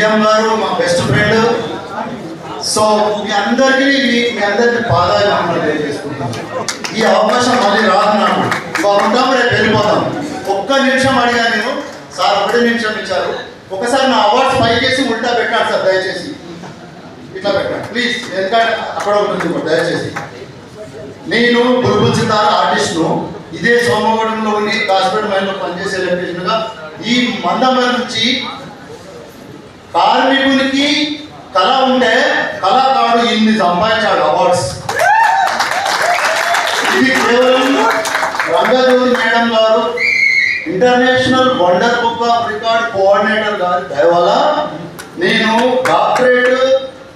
GM గారు మా best friend. So మీ అందరికీ పాదాలు తెలియజేసుకుంటాం. ఈ అవకాశం మళ్ళీ రాదు నాకు. ఉంటాం, రేపు వెళ్ళిపోతాం. ఒక్క నిమిషం అడిగా నేను, సార్ ఒకటే నిమిషం ఇచ్చారు. ఒకసారి నా అవార్డ్స్ పైకేసి ఉల్టా పెట్టాను సార్, దయచేసి ఇట్లా పెట్టాను ప్లీజ్, ఎందుకంటే అక్కడ ఉంటుంది. దయచేసి నేను బుల్బుల్ సితార ఆర్టిస్ట్ను. ఇదే సోమగూడెంలో ఉండి కాస్పేట్ మైన్లో పనిచేసే ఎలక్ట్రీషియన్గా ఈ మందమల నుంచి కార్మికునికి కళ ఉంటే కళాకారుడు ఇన్ని సంపాదించాడు అవార్డ్స్. ఇది కేవలం రంగదేవి మేడం గారు, international wonder book of record coordinator గారి దయ వల్ల నేను డాక్టరేట్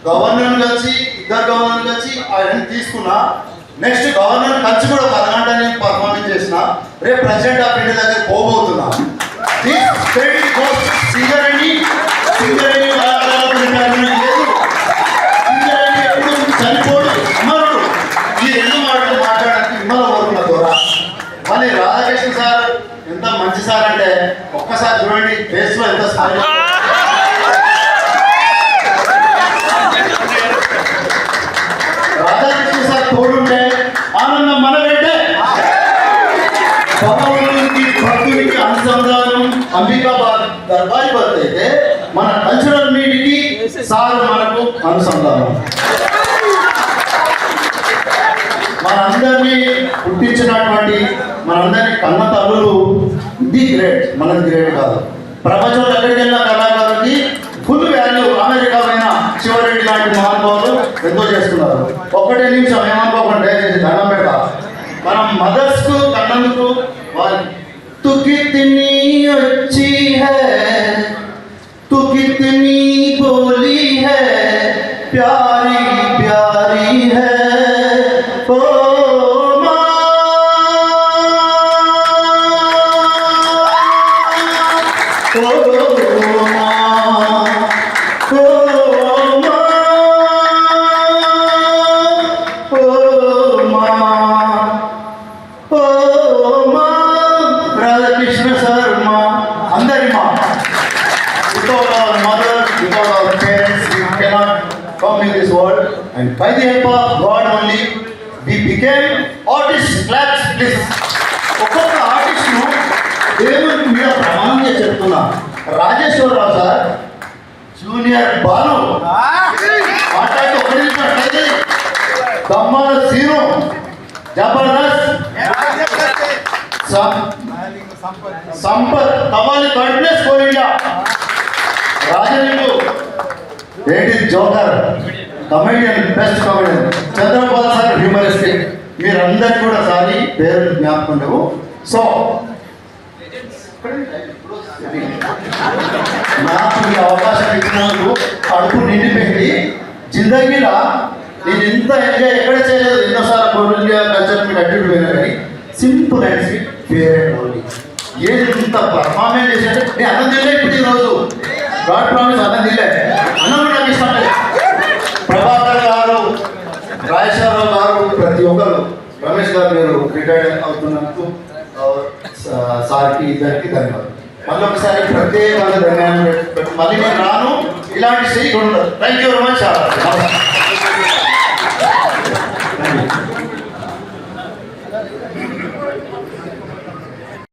గవర్నర్ కలిసి గవర్నర్ కలిసి ఆయన తీసుకున్నా. నెక్స్ట్ గవర్నర్ కలిసి కూడా 10 గంటలు నేను పర్ఫార్మెన్స్ చేసిన. రేపు ప్రెసిడెంట్ ఆఫ్ ఇండియా దగ్గర పోబోతున్నా. సింగరేణి ఎప్పుడు చనిపోడు, అమరుడు. ఈ 2 మాటలు మాట్లాడడానికి విమల కోరుకున్న ద్వారా. మళ్ళీ రాధాకృష్ణ సార్ ఎంత మంచి సార్ అంటే ఒక్కసారి చూడండి ఫేస్ లో ఎంత స్మైల్. రాధాకృష్ణ సార్ తోడుంటే ఆనందం మన వెంటే. భగవంతునికి భక్తునికి అనుసంధానం అంబికాబాద్ దర్బారి బర్త్ అయితే మన కల్చరల్ మీట్కి సార్ మనకు అనుసంధానం. మనందరినీ పుట్టించినటువంటి మనందరినీ కన్న తల్లులు ఇది గ్రేట్, మనది గ్రేట్ కాదు. ప్రపంచంలో ఎక్కడికి వెళ్ళిన కళాకారులకి ఫుల్ వాల్యూ. అమెరికా పైన శివరెడ్డి లాంటి మహానుభావులు ఎంతో చేస్తున్నారు. ఒక్కటే నిమిషం ఏమనుకోకుండా దయచేసి దండం పెడతా. మనం మదర్స్కు కన్నందుకు వాళ్ళు తు కితనీ అచ్చి high, to కితనీ బోలీ high, ప్యారీ ప్యారీ high oh మాँ, O Radhakrishna sir, ma, andari ma. Without our mother, without our parents, we cannot come in this world. And by the help of God only, we became artists. Claps, please. ఒక్కొక్క ఆర్టిస్ట్ను దేవుని మీద ప్రమాణంగా చెప్తున్నా. Rajeswara Rao sir, junior Balu మాట్లాడితే ఒకటి నిమిషం. దమ్మాల సీను, జబర్దస్త్ సంపత్, కవాలి కంటిన్యూస్ ఫోర్ ఇండియా, రాజనీకు ఏంటి joker comedian, best comedian, Chandrababu sir humoristic. మీరందరికీ కూడా సారి పేరు జ్ఞాపకం లేవు. సో నాకు ఈ అవకాశం ఇచ్చినందుకు అడుగు నిండిపోయింది. జిందగీలో నేను ఇంత ఎంజాయ్ ఎక్కడ చేయలేదు. ఎన్నోసార్లు కొరియా కల్చర్ మీద అడ్డు పోయినా కానీ simple and sweet, fair and only. ఏది ఇంత పర్ఫార్మెన్స్ చేశాడు. నేను అన్నం తినలే ఇప్పుడు ఈరోజు, గాడ్ ప్రామిస్ అన్నం తినలే. అన్నం కూడా నాకు ఇష్టం లేదు. ప్రభాకర్ గారు, రాజేశ్వరరావు గారు, ప్రతి ఒక్కరు, రమేష్ గారు మీరు రిటైర్డ్ అవుతున్నందుకు సార్కి ఇద్దరికి ధన్యవాదాలు. మళ్ళీ ఒకసారి ప్రత్యేకంగా ధన్యవాదాలు. మళ్ళీ నేను రాను, ఇలాంటి స్టేజ్ ఉండదు. Thank you very much.